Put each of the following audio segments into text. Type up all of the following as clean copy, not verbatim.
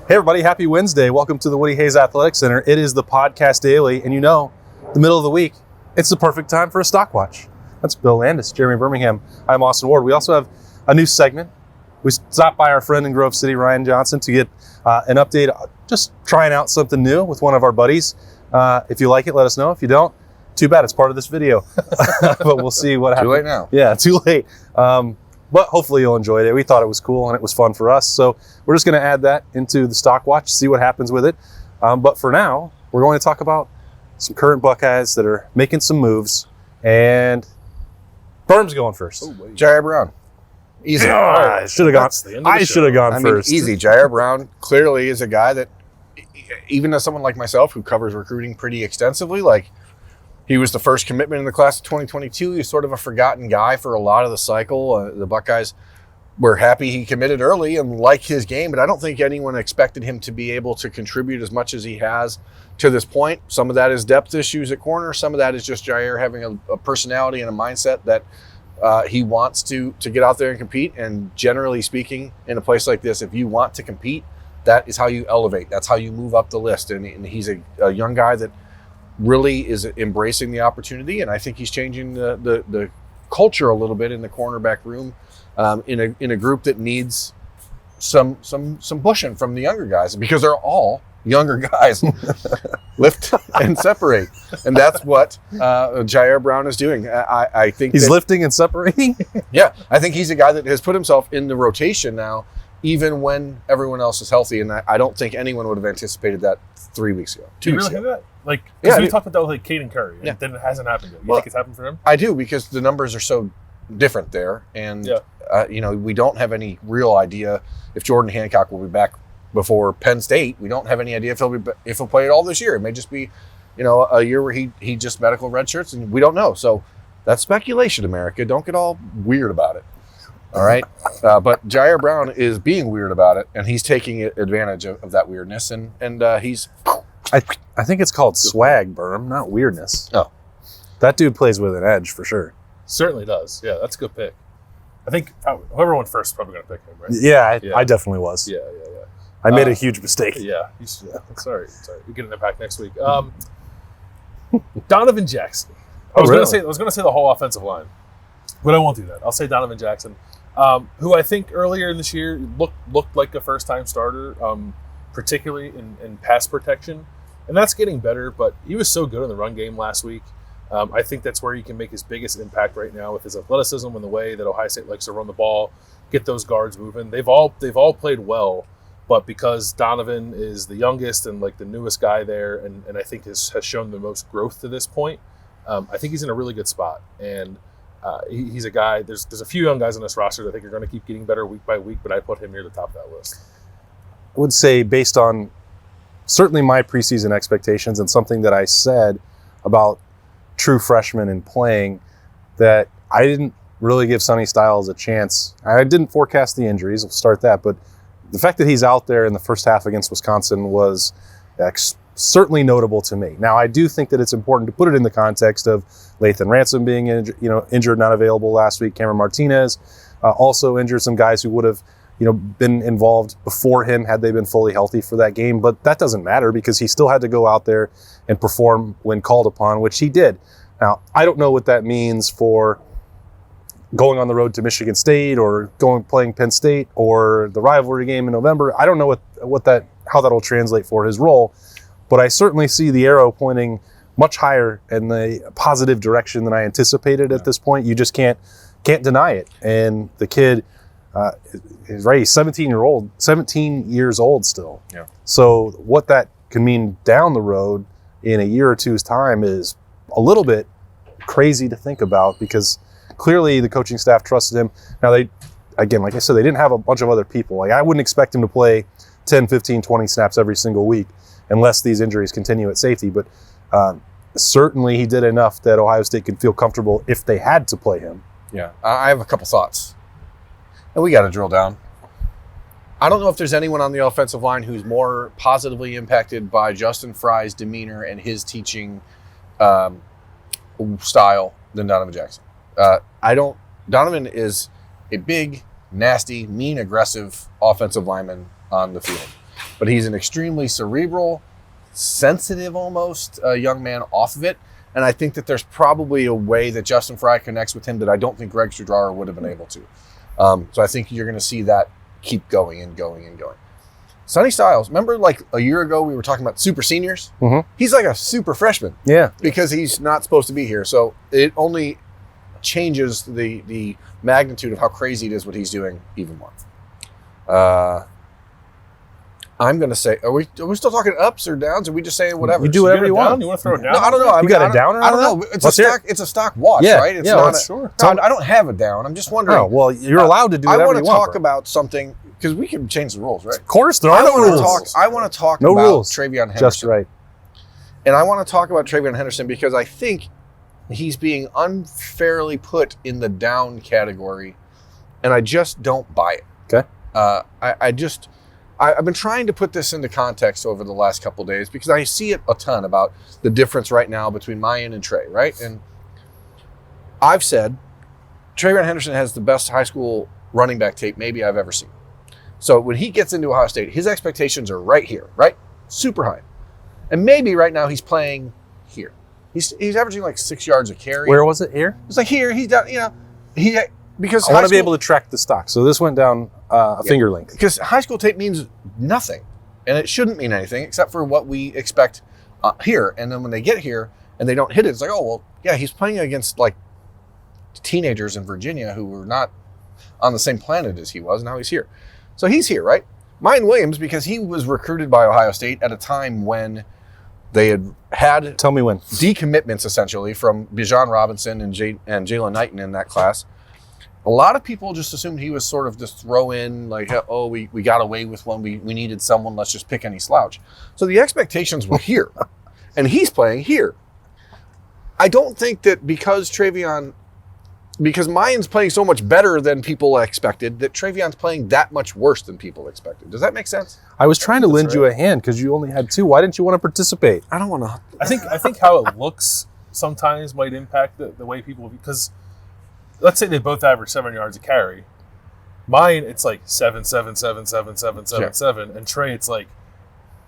Hey everybody, happy Wednesday. Welcome to the Woody Hayes Athletic Center. It is the podcast daily, and the middle of the week, it's the perfect time for a stock watch. That's Bill Landis, Jeremy Birmingham. I'm Austin Ward. We also have a new segment. We stopped by our friend in Grove City, Ryan Johnson, to get an update, just trying out something new with one of our buddies. If you like it, let us know. If you don't, too bad. It's part of this video. But we'll see what happens. Too late now. Yeah, too late. But hopefully you'll enjoy it. We thought it was cool and it was fun for us. So we're just going to add that into the stock watch, see what happens with it. But for now, we're going to talk about some current Buckeyes that are making some moves. And Berm's going first. Jair Brown. Easy. I should have gone first. Easy. Jair Brown clearly is a guy that, even as someone like myself who covers recruiting pretty extensively, he was the first commitment in the class of 2022. He's sort of a forgotten guy for a lot of the cycle. The Buckeyes were happy he committed early and like his game, but I don't think anyone expected him to be able to contribute as much as he has to this point. Some of that is depth issues at corner. Some of that is just Jair having a personality and a mindset that he wants to get out there and compete. And generally speaking, in a place like this, if you want to compete, that is how you elevate. That's how you move up the list. And he's a young guy that really is embracing the opportunity, and I think he's changing the culture a little bit in the cornerback room, in a group that needs some pushing from the younger guys, because they're all younger guys. Lift and separate, and that's what Jair Brown is doing. I think he's lifting and separating. Yeah, I think he's a guy that has put himself in the rotation now, even when everyone else is healthy, and I don't think anyone would have anticipated that 3 weeks ago. 2 weeks ago. That? Because we talked about that with Caden Curry, and then it hasn't happened yet. You think it's happened for him? I do, because the numbers are so different there, and we don't have any real idea if Jordan Hancock will be back before Penn State. We don't have any idea if he'll play it all this year. It may just be, a year where he just medical red shirts, and we don't know. So that's speculation, America. Don't get all weird about it. All right, but Jair Brown is being weird about it, and he's taking advantage of that weirdness, and he's. I think it's called swag, Berm, not weirdness. Oh, that dude plays with an edge for sure. Certainly does. Yeah, that's a good pick. I think whoever went first is probably going to pick him, right? Yeah, I definitely was. Yeah. I made a huge mistake. Yeah. Sorry. You're getting it back next week. Donovan Jackson. I was going to say the whole offensive line, but I won't do that. I'll say Donovan Jackson, who I think earlier in this year looked like a first-time starter, particularly in pass protection. And that's getting better, but he was so good in the run game last week. I think that's where he can make his biggest impact right now with his athleticism and the way that Ohio State likes to run the ball, get those guards moving. They've all played well, but because Donovan is the youngest and the newest guy there, and I think has shown the most growth to this point, I think he's in a really good spot. And he's a guy. There's a few young guys on this roster that I think are going to keep getting better week by week, but I put him near the top of that list. I would say, based on certainly my preseason expectations and something that I said about true freshmen and playing, that I didn't really give Sonny Styles a chance. I didn't forecast the injuries. We'll start that. But the fact that he's out there in the first half against Wisconsin was certainly notable to me. Now, I do think that it's important to put it in the context of Lathan Ransom being injured, not available last week. Cameron Martinez also injured, some guys who would have been involved before him had they been fully healthy for that game. But that doesn't matter, because he still had to go out there and perform when called upon, which he did. Now, I don't know what that means for going on the road to Michigan State or playing Penn State or the rivalry game in November. I don't know how that'll translate for his role, but I certainly see the arrow pointing much higher in the positive direction than I anticipated at this point. You just can't deny it. And the kid is right. He's 17 years old still. Yeah. So what that can mean down the road in a year or two's time is a little bit crazy to think about, because clearly the coaching staff trusted him. Now, like I said, they didn't have a bunch of other people. I wouldn't expect him to play 10, 15, 20 snaps every single week unless these injuries continue at safety. But certainly he did enough that Ohio State could feel comfortable if they had to play him. Yeah. I have a couple thoughts, and we got to drill down. I don't know if there's anyone on the offensive line who's more positively impacted by Justin Fry's demeanor and his teaching style than Donovan Jackson. Donovan is a big, nasty, mean, aggressive offensive lineman on the field. but he's an extremely cerebral, sensitive almost young man off of it. And I think that there's probably a way that Justin Frye connects with him that I don't think Greg Studrawer would have been able to. So I think you're going to see that keep going and going and going. Sonny Styles, remember like a year ago we were talking about super seniors? Mm-hmm. He's like a super freshman. Yeah. Because he's not supposed to be here. So it only changes the magnitude of how crazy it is what he's doing even more. I'm going to say, are we still talking ups or downs? Or are we just saying whatever? You do whatever you want. You want to throw it down? No, I don't know. You got a downer? I don't know. It's a stock watch, Yeah, right? It's yeah, not sure. No, I don't have a down. I'm just wondering. Oh, well, you're allowed to do whatever you want. I want to talk about something, because we can change the rules, right? Of course, there are no rules. I want to talk No about rules. TreVeyon Henderson. Just right. And I want to talk about TreVeyon Henderson because I think he's being unfairly put in the down category, and I just don't buy it. Okay. I've been trying to put this into context over the last couple of days because I see it a ton about the difference right now between Mayan and Trey, right? And I've said TreVeyon Henderson has the best high school running back tape maybe I've ever seen. So when he gets into Ohio State, his expectations are right here, right? Super high. And maybe right now he's playing here. He's averaging like 6 yards a carry. Where was it? Here? It's like here. He's done, because I want to be able to track the stock. So this went down a finger length. Because high school tape means nothing. And it shouldn't mean anything except for what we expect here. And then when they get here and they don't hit it, it's like, oh, well, yeah, he's playing against like teenagers in Virginia who were not on the same planet as he was. Now he's here. So he's here, right? Mayan Williams, because he was recruited by Ohio State at a time when they had Tell me when. decommitments essentially from Bijan Robinson and Jalen Knighton in that class. A lot of people just assumed he was sort of this throw in, like, oh, we got away with one. We needed someone. Let's just pick any slouch. So the expectations were here, and he's playing here. I don't think that because Mayan's playing so much better than people expected, that TreVeyon's playing that much worse than people expected. Does that make sense? I was trying to lend you a hand because you only had 2. Why didn't you want to participate? I don't want to. I think how it looks sometimes might impact the way people, because let's say they both average 7 yards a carry. Mine, it's like 7, 7, 7, 7, 7, 7, 7, and Trey, it's like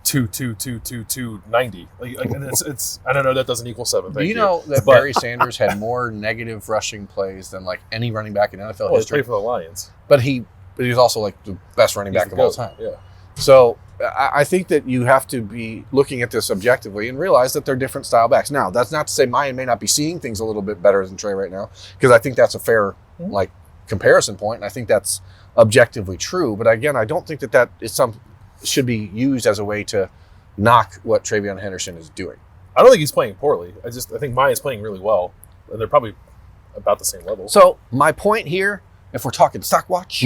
2, 2, 2, 2, 2, 90. Like and it's I don't know, that doesn't equal 7. Do you know that Barry Sanders had more negative rushing plays than like any running back in NFL history? He played for the Lions, but he was also like the best running back of all time. Yeah. So I think that you have to be looking at this objectively and realize that they're different style backs. Now, that's not to say Mayan may not be seeing things a little bit better than Trey right now, because I think that's a fair like comparison point, and I think that's objectively true. But again, I don't think that is should be used as a way to knock what TreVeyon Henderson is doing. I don't think he's playing poorly. I think Mayan's playing really well, and they're probably about the same level. So my point here, if we're talking stock watch,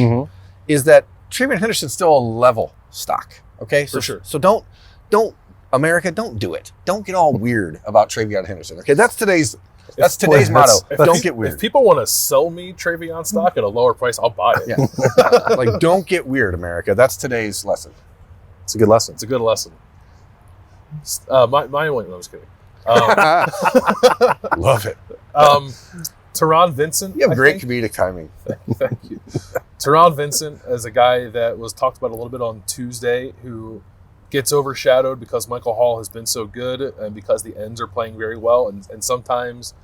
is that TreVeyon Henderson's still a level stock. Okay, for sure. So don't America, don't do it. Don't get all weird about TreVeyon Henderson. Okay, that's today's motto. Don't get weird. If people want to sell me TreVeyon stock at a lower price, I'll buy it. Yeah. Like, don't get weird, America. That's today's lesson. It's a good lesson. It's a good lesson. My only, no, I was kidding. Love it. Tehran Vincent. You have great comedic timing. Thank you. Tehran Vincent is a guy that was talked about a little bit on Tuesday, who gets overshadowed because Michael Hall has been so good and because the ends are playing very well. And sometimes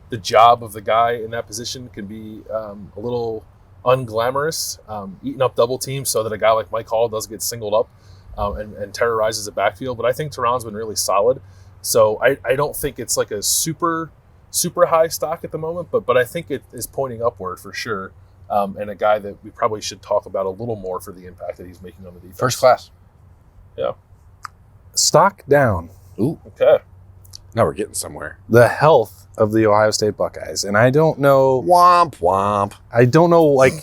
the job of the guy in that position can be a little unglamorous, eating up double teams so that a guy like Mike Hall doesn't get singled up and terrorizes the backfield. But I think Tehran's been really solid. So I don't think it's like a super high stock at the moment, but I think it is pointing upward for sure. And a guy that we probably should talk about a little more for the impact that he's making on the defense. First class. Yeah. Stock down. Ooh. Okay. Now we're getting somewhere. The health of the Ohio State Buckeyes. And I don't know. Womp, womp. I don't know, like,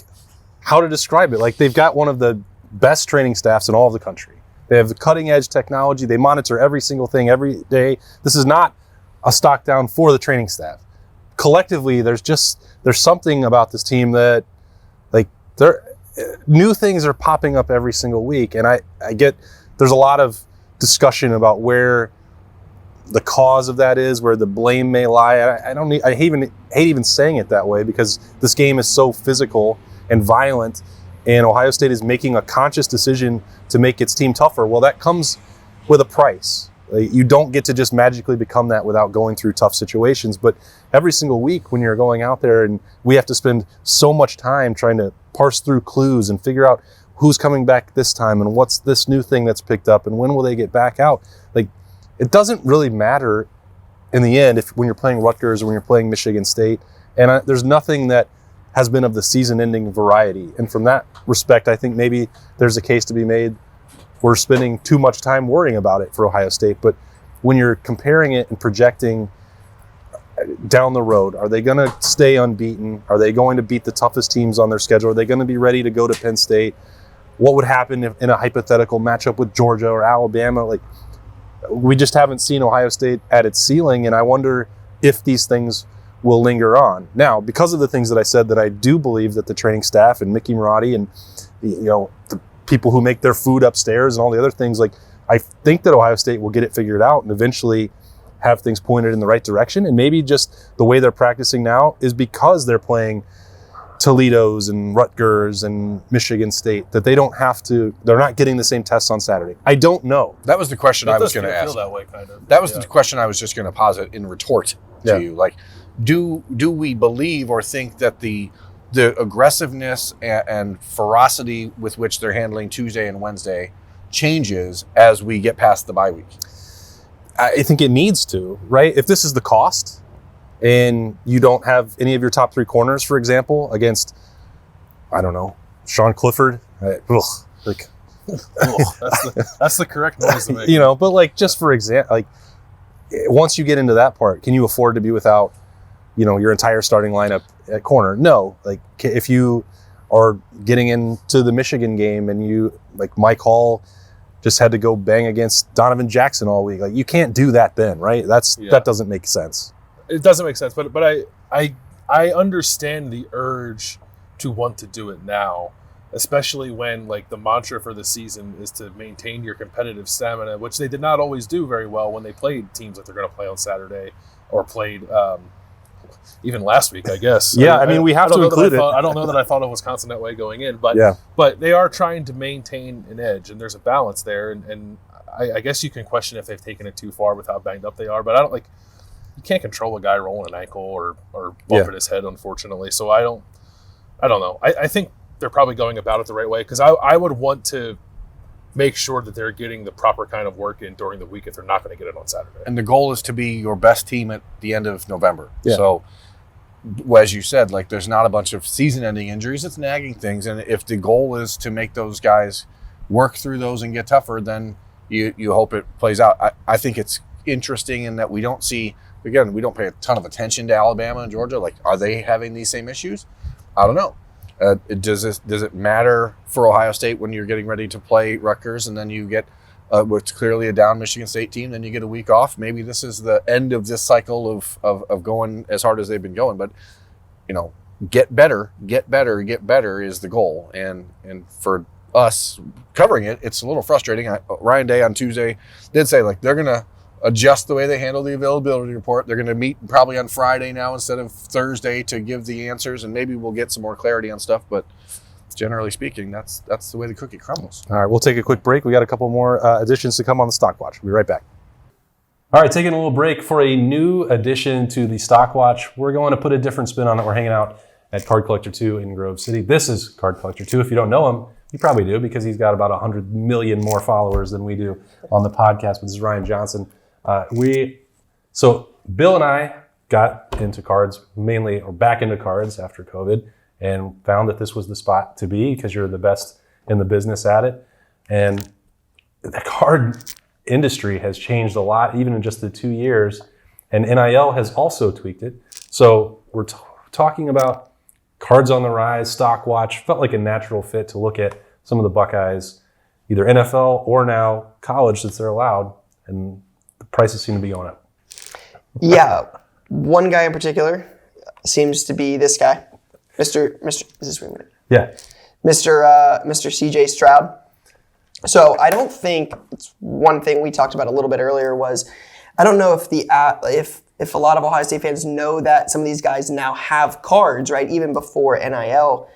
how to describe it. Like, they've got one of the best training staffs in all of the country. They have the cutting edge technology. They monitor every single thing every day. This is not a stock down for the training staff. Collectively, there's something about this team that, like, new things are popping up every single week. And I get there's a lot of discussion about where the cause of that is, where the blame may lie. I hate even saying it that way, because this game is so physical and violent, and Ohio State is making a conscious decision to make its team tougher. Well, that comes with a price. You don't get to just magically become that without going through tough situations. But every single week when you're going out there and we have to spend so much time trying to parse through clues and figure out who's coming back this time and what's this new thing that's picked up and when will they get back out. Like, it doesn't really matter in the end when you're playing Rutgers or when you're playing Michigan State. And there's nothing that has been of the season-ending variety. And from that respect, I think maybe there's a case to be made. We're spending too much time worrying about it for Ohio State. But when you're comparing it and projecting down the road, are they going to stay unbeaten? Are they going to beat the toughest teams on their schedule? Are they going to be ready to go to Penn State? What would happen if in a hypothetical matchup with Georgia or Alabama? Like, we just haven't seen Ohio State at its ceiling, and I wonder if these things will linger on. Now, because of the things that I said, that I do believe that the training staff and Mickey Marotti and the people who make their food upstairs and all the other things, like, I think that Ohio State will get it figured out and eventually have things pointed in the right direction. And maybe just the way they're practicing now is because they're playing Toledo's and Rutgers and Michigan State, that they don't have to, they're not getting the same tests on Saturday. I don't know. That was the question I was going to ask. Feel that way, kind of. That was the question I was just going to posit in retort to you. Like, do we believe or think that the aggressiveness and ferocity with which they're handling Tuesday and Wednesday changes as we get past the bye week? I think it needs to, right? If this is the cost and you don't have any of your top three corners, for example, against, I don't know, Sean Clifford, that's the correct noise to make. But like, just for example, like, once you get into that part, can you afford to be without, your entire starting lineup at corner? No. Like, if you are getting into the Michigan game and you, like, Mike Hall just had to go bang against Donovan Jackson all week, like, you can't do that then, right? That doesn't make sense. It doesn't make sense, but I understand the urge to want to do it now, especially when, like, the mantra for the season is to maintain your competitive stamina, which they did not always do very well when they played teams that they're going to play on Saturday or played even last week, I guess. Yeah, I mean, we have to include it. I don't know that I thought of Wisconsin that way going in, but they are trying to maintain an edge, and there's a balance there, and I guess you can question if they've taken it too far with how banged up they are, but you can't control a guy rolling an ankle or bumping his head, unfortunately. So I don't know. I think they're probably going about it the right way, because I would want to make sure that they're getting the proper kind of work in during the week if they're not going to get it on Saturday. And the goal is to be your best team at the end of November. Yeah. So, as you said, like, there's not a bunch of season-ending injuries. It's nagging things. And if the goal is to make those guys work through those and get tougher, then you hope it plays out. I think it's interesting in that we don't see, again, we don't pay a ton of attention to Alabama and Georgia. Like, are they having these same issues? I don't know. Does it matter for Ohio State when you're getting ready to play Rutgers and then you get what's clearly a down Michigan State team, then you get a week off? Maybe this is the end of this cycle of going as hard as they've been going. But, get better is the goal. And for us covering it, it's a little frustrating. Ryan Day on Tuesday did say, like, they're going to adjust the way they handle the availability report. They're going to meet probably on Friday now instead of Thursday to give the answers, and maybe we'll get some more clarity on stuff. But generally speaking, that's the way the cookie crumbles. All right, we'll take a quick break. We got a couple more additions to come on the Stock Watch. We'll be right back. All right, taking a little break for a new addition to the Stock Watch. We're going to put a different spin on it. We're hanging out at Card Collector 2 in Grove City. This is Card Collector 2. If you don't know him, you probably do, because he's got about 100 million more followers than we do on the podcast. But this is Ryan Johnson. So Bill and I got into cards back into cards after COVID, and found that this was the spot to be, because you're the best in the business at it. And the card industry has changed a lot, even in just the 2 years, and NIL has also tweaked it. So we're talking about cards on the rise, Stock Watch. Felt like a natural fit to look at some of the Buckeyes, either NFL or now college, since they're allowed, and the prices seem to be going up. Yeah, one guy in particular seems to be this guy, Mr. Is this right? Yeah, Mr. CJ Stroud. So I don't think, it's one thing we talked about a little bit earlier was, I don't know if if a lot of Ohio State fans know that some of these guys now have cards, right? Even before NIL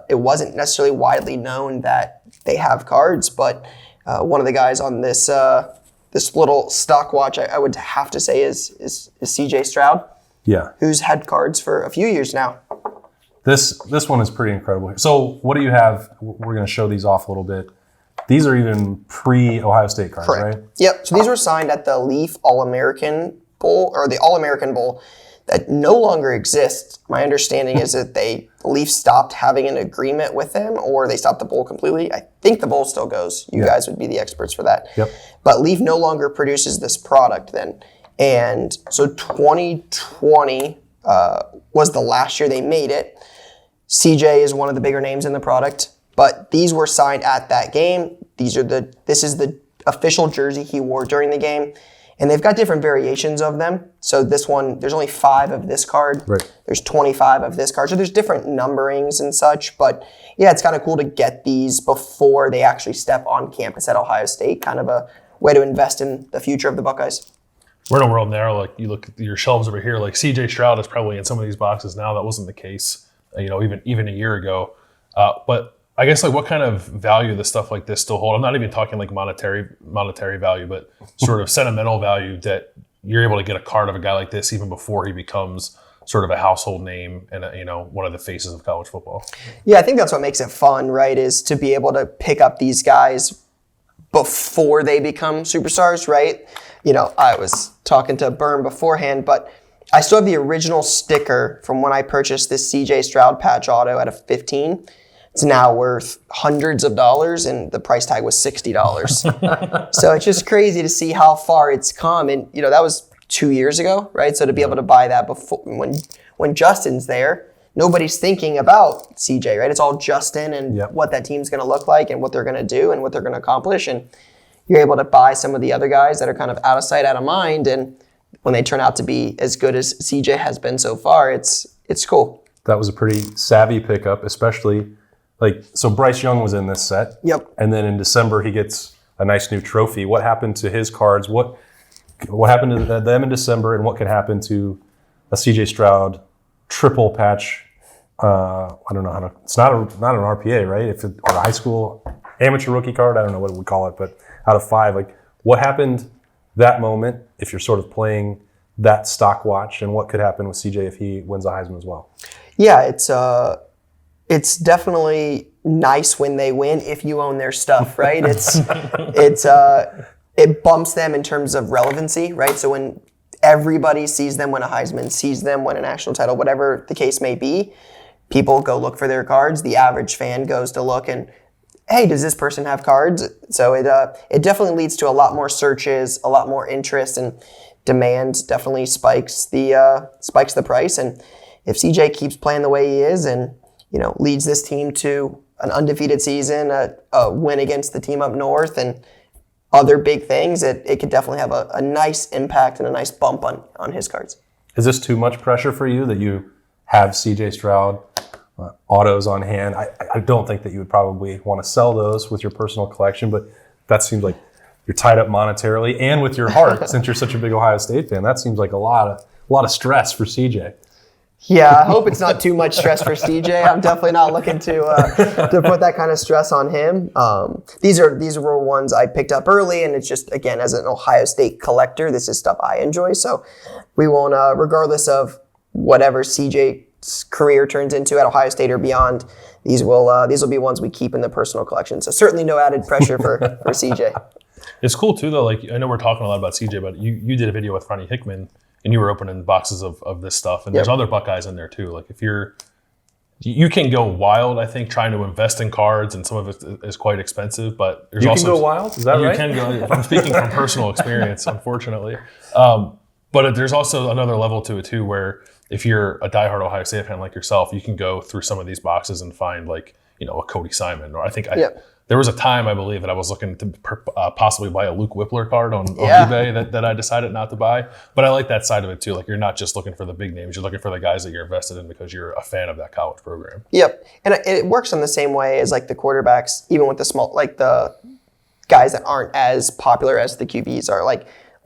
it wasn't necessarily widely known that they have cards, but one of the guys on this this little stock watch, I would have to say, is CJ Stroud. Yeah. Who's had cards for a few years now. This one is pretty incredible. So what do you have? We're going to show these off a little bit. These are even pre-Ohio State cards, Correct. right? Yep. So these were signed at the Leaf All-American Bowl, or the All-American Bowl, that no longer exists. My understanding is that the Leaf stopped having an agreement with them, or they stopped the bowl completely. I think the bowl still goes. You guys would be the experts for that. Yep. But Leaf no longer produces this product then. And so 2020 was the last year they made it. CJ is one of the bigger names in the product, but these were signed at that game. This is the official jersey he wore during the game, and they've got different variations of them. So this one, there's only 5 of this card. Right. There's 25 of this card. So there's different numberings and such, but yeah, it's kind of cool to get these before they actually step on campus at Ohio State. Kind of a way to invest in the future of the Buckeyes. We're in a world now, like you look at your shelves over here, like CJ Stroud is probably in some of these boxes now. That wasn't the case, even a year ago. But I guess like what kind of value does stuff like this still hold? I'm not even talking like monetary value, but sort of sentimental value that you're able to get a card of a guy like this even before he becomes sort of a household name and one of the faces of college football. Yeah, I think that's what makes it fun, right? Is to be able to pick up these guys before they become superstars, right? I was talking to Berm beforehand, but I still have the original sticker from when I purchased this CJ Stroud patch auto at a 15. It's now worth hundreds of dollars, and the price tag was $60. So it's just crazy to see how far it's come. And, that was 2 years ago, right? So to be able to buy that before when Justin's there, nobody's thinking about CJ, right? It's all Justin and what that team's going to look like and what they're going to do and what they're going to accomplish. And you're able to buy some of the other guys that are kind of out of sight, out of mind. And when they turn out to be as good as CJ has been so far, it's cool. That was a pretty savvy pickup, especially so Bryce Young was in this set. Yep. And then in December, he gets a nice new trophy. What happened to his cards? What happened to them in December, and what could happen to a CJ Stroud triple patch? I don't know how to. It's not an RPA, right? Or a high school amateur rookie card. I don't know what we call it, but out of 5, what happened that moment if you're sort of playing that stock watch, and what could happen with CJ if he wins a Heisman as well? Yeah, it's definitely nice when they win if you own their stuff, right? It bumps them in terms of relevancy, right? So when everybody sees them win a Heisman, sees them win a national title, whatever the case may be, people go look for their cards. The average fan goes to look and, hey, does this person have cards? So it definitely leads to a lot more searches, a lot more interest, and demand definitely spikes the price. And if CJ keeps playing the way he is and leads this team to an undefeated season, a win against the team up north, and other big things, it could definitely have a nice impact and a nice bump on his cards. Is this too much pressure for you that you have CJ Stroud autos on hand? I don't think that you would probably want to sell those with your personal collection, but that seems like you're tied up monetarily and with your heart since you're such a big Ohio State fan. That seems like a lot of stress for CJ. Yeah, I hope it's not too much stress for CJ. I'm definitely not looking to put that kind of stress on him. These were ones I picked up early, and it's just, again, as an Ohio State collector, this is stuff I enjoy. So we won't, regardless of whatever CJ's career turns into at Ohio State or beyond, these will be ones we keep in the personal collection. So certainly no added pressure for CJ. It's cool too, though. I know we're talking a lot about CJ, but you did a video with Ronnie Hickman, and you were opening boxes of this stuff, and there's other Buckeyes in there too. If you can go wild, I think, trying to invest in cards, and some of it is quite expensive. But there's also can go wild. Is that right? You can go. I'm speaking from personal experience, unfortunately. But there's also another level to it too, where if you're a diehard Ohio State fan like yourself, you can go through some of these boxes and find a Cody Simon, or I think there was a time, I believe, that I was looking to possibly buy a Luke Whippler card on eBay that I decided not to buy. But I like that side of it too. You're not just looking for the big names; you're looking for the guys that you're invested in because you're a fan of that college program. Yep, and it works in the same way as the quarterbacks, even with the small, the guys that aren't as popular as the QBs are.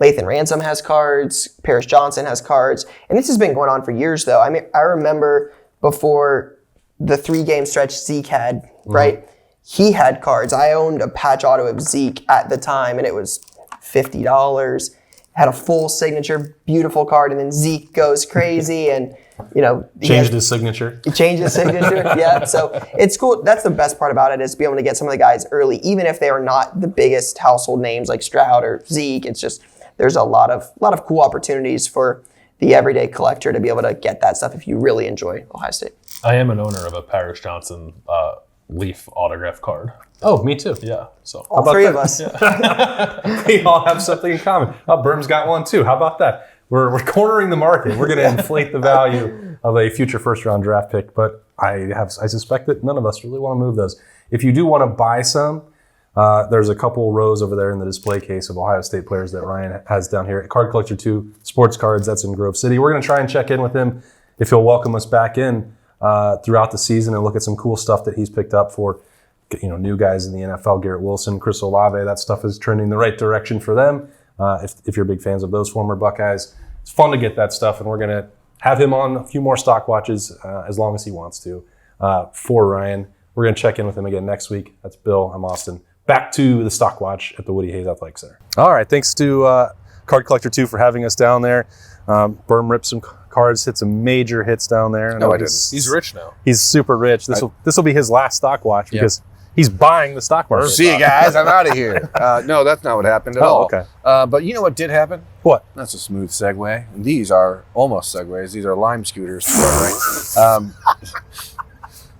Lathan Ransom has cards, Paris Johnson has cards, and this has been going on for years. Though I remember before the 3-game stretch Zeke had, right? He had cards. I owned a patch auto of Zeke at the time, and it was $50. Had a full signature, beautiful card, and then Zeke goes crazy and, Changed his signature. He changed his signature, yeah. So it's cool. That's the best part about it, is to be able to get some of the guys early, even if they are not the biggest household names like Stroud or Zeke. It's just there's a lot of cool opportunities for the everyday collector to be able to get that stuff if you really enjoy Ohio State. I am an owner of a Paris Johnson Leaf autograph card. Oh, me too. Yeah. So All three of us. We all have something in common. Oh, Berm's got one too. How about that? We're cornering the market. We're going to inflate the value of a future first-round draft pick, but I suspect that none of us really want to move those. If you do want to buy some, there's a couple rows over there in the display case of Ohio State players that Ryan has down here at Card Collector 2 Sports Cards. That's in Grove City. We're going to try and check in with him if he'll welcome us back in throughout the season and look at some cool stuff that he's picked up for new guys in the NFL. Garrett Wilson, Chris Olave, that stuff is trending the right direction for them. If you're big fans of those former Buckeyes, it's fun to get that stuff, and we're going to have him on a few more stock watches as long as he wants to for Ryan. We're going to check in with him again next week. That's Bill. I'm Austin. Back to the stock watch at the Woody Hayes Athletic Center. All right. Thanks to Card Collector 2 for having us down there. Berm ripped some cards, hit some major hits down there. No, I didn't. He's rich now. He's super rich. This will be his last stock watch because he's buying the stock market. See you guys. I'm out of here. No, that's not what happened at all. Okay. But you know what did happen? What? That's a smooth segue. And these are almost segways. These are Lime scooters. Right?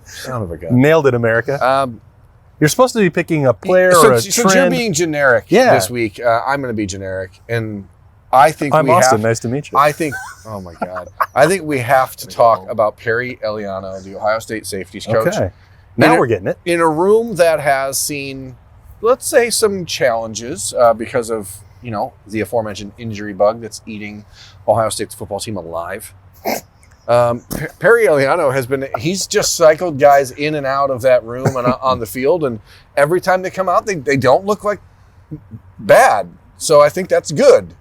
Son of a gun. Nailed it, America. You're supposed to be picking a player or a trend. Since you're being generic this week, I'm going to be generic. And I think I'm Austin. Nice to meet you. Oh my God. I think we have to talk about Perry Eliano, the Ohio State safeties coach. Okay. Now we're getting it. In a room that has seen, let's say, some challenges because of, the aforementioned injury bug that's eating Ohio State's football team alive. Perry Eliano he's just cycled guys in and out of that room and on the field, and every time they come out, they don't look like bad. So I think that's good.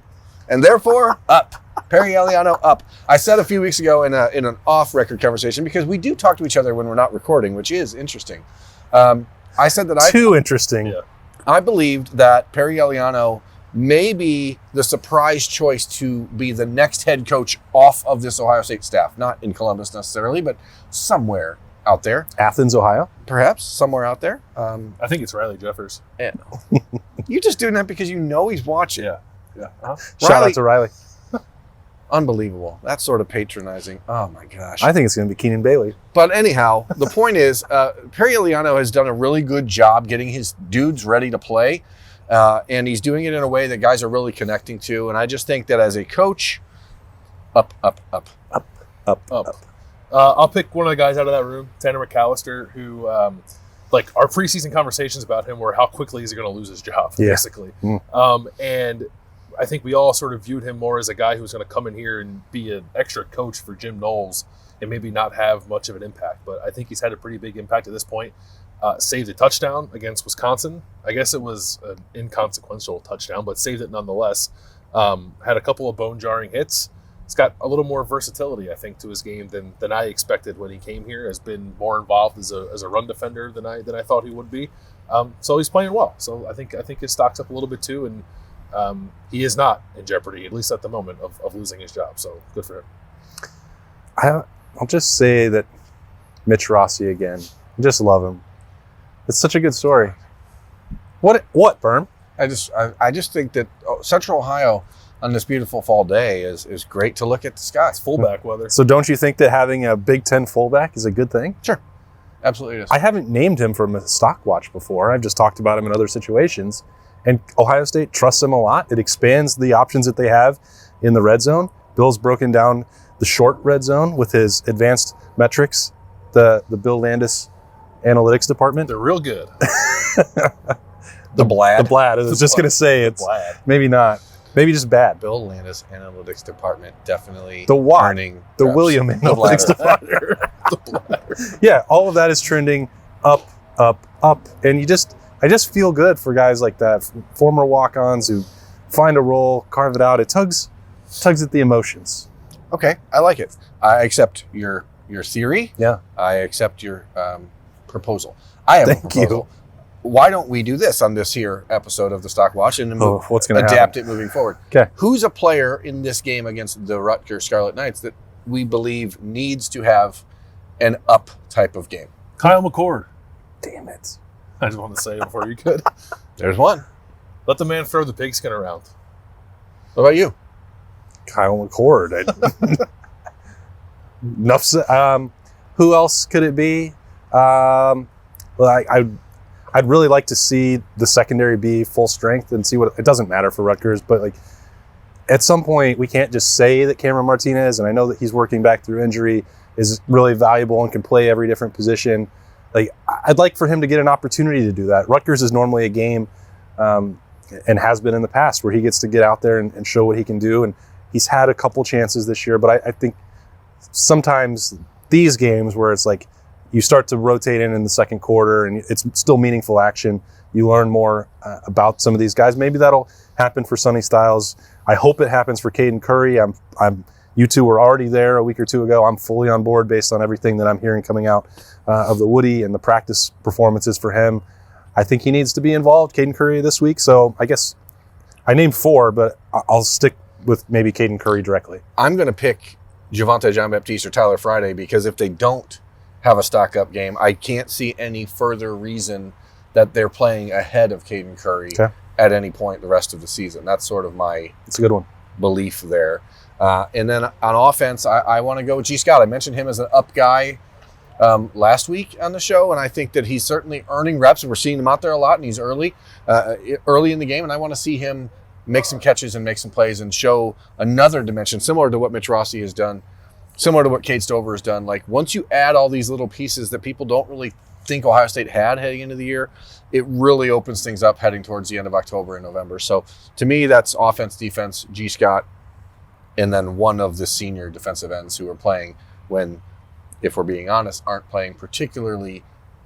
And therefore, up. Perry Eliano, up. I said a few weeks ago in an off-record conversation, because we do talk to each other when we're not recording, which is interesting. I said that Too interesting. I believed that Perry Eliano may be the surprise choice to be the next head coach off of this Ohio State staff. Not in Columbus necessarily, but somewhere out there. Athens, Ohio? Perhaps, somewhere out there. I think it's Riley Jeffers. Yeah. You're just doing that because you know he's watching. Yeah. Uh-huh. Shout out to Riley. Unbelievable. That's sort of patronizing. Oh, my gosh. I think it's going to be Keenan Bailey. But anyhow, the point is, Perry Eliano has done a really good job getting his dudes ready to play, and he's doing it in a way that guys are really connecting to. And I just think that as a coach, up. I'll pick one of the guys out of that room, Tanner McAllister, who, our preseason conversations about him were how quickly is he going to lose his job, basically. And I think we all sort of viewed him more as a guy who's going to come in here and be an extra coach for Jim Knowles and maybe not have much of an impact. But I think he's had a pretty big impact at this point. Saved a touchdown against Wisconsin. I guess it was an inconsequential touchdown, but saved it nonetheless. Had a couple of bone-jarring hits. He's got a little more versatility, I think, to his game than I expected when he came here. Has been more involved as a run defender than I thought he would be. So he's playing well. So I think his stock's up a little bit too, and he is not in jeopardy, at least at the moment, of losing his job. So good for him. I'll just say that Mitch Rossi again. I just love him. It's such a good story. What, Berm? I just think that Central Ohio on this beautiful fall day is great to look at the sky. It's fullback weather. So don't you think that having a Big Ten fullback is a good thing? Sure. Absolutely it is. I haven't named him from a stock watch before. I've just talked about him in other situations. And Ohio State trusts him a lot. It expands the options that they have in the red zone. Bill's broken down the short red zone with his advanced metrics, the Bill Landis analytics department. They're real good. The Blad. The Blad. I was just going to say it's Blad. Maybe not. Maybe just bad. Bill Landis analytics department definitely the what? earning The reps. William analytics department. The bladder. Yeah, all of that is trending up. And I just feel good for guys like that, former walk-ons who find a role, carve it out. It tugs at the emotions. Okay, I like it. I accept your your theory. Yeah. I accept your proposal. I have a proposal. Why don't we do this on this here episode of the Stock Watch and what's going to adapt it moving forward? Okay. Who's a player in this game against the Rutgers Scarlet Knights that we believe needs to have an up type of game? Kyle McCord. Damn it. I just want to say it before you could. There's one. Let the man throw the pigskin around. What about you? Kyle McCord. Enough said. Who else could it be? Well, I'd really like to see the secondary be full strength and see what it doesn't matter for Rutgers, but like at some point we can't just say that Cameron Martinez, and I know that he's working back through injury, is really valuable and can play every different position. Like I'd like for him to get an opportunity to do that. Rutgers is normally a game, and has been in the past, where he gets to get out there and show what he can do. And he's had a couple chances this year, but I think sometimes these games where it's like you start to rotate in the second quarter and it's still meaningful action, you learn more about some of these guys. Maybe that'll happen for Sonny Styles. I hope it happens for Caden Curry. You two were already there a week or two ago. I'm fully on board based on everything that I'm hearing coming out of the Woody and the practice performances for him. I think he needs to be involved, Caden Curry, this week. So I guess I named 4, but I'll stick with maybe Caden Curry directly. I'm going to pick Javonte Jean-Baptiste or Tyler Friday, because if they don't have a stock-up game, I can't see any further reason that they're playing ahead of Caden Curry at any point the rest of the season. That's sort of my It's a good one. belief there. And then on offense, I want to go with G. Scott. I mentioned him as an up guy last week on the show, and I think that he's certainly earning reps, and we're seeing him out there a lot, and he's early in the game, and I want to see him make some catches and make some plays and show another dimension, similar to what Mitch Rossi has done, similar to what Cade Stover has done. Like, once you add all these little pieces that people don't really think Ohio State had heading into the year, it really opens things up heading towards the end of October and November. So to me, that's offense, defense, G. Scott, and then one of the senior defensive ends who are playing when, if we're being honest, aren't playing particularly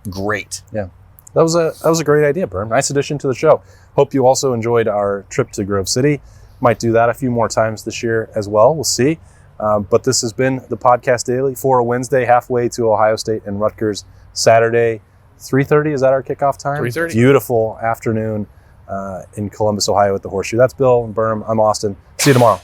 great. Yeah, that was a great idea, Berm. Nice addition to the show. Hope you also enjoyed our trip to Grove City. Might do that a few more times this year as well. We'll see. But this has been the Podcast Daily for a Wednesday, halfway to Ohio State and Rutgers. Saturday, 3:30. Is that our kickoff time? 3:30. Beautiful afternoon in Columbus, Ohio at the Horseshoe. That's Bill and Berm. I'm Austin. See you tomorrow.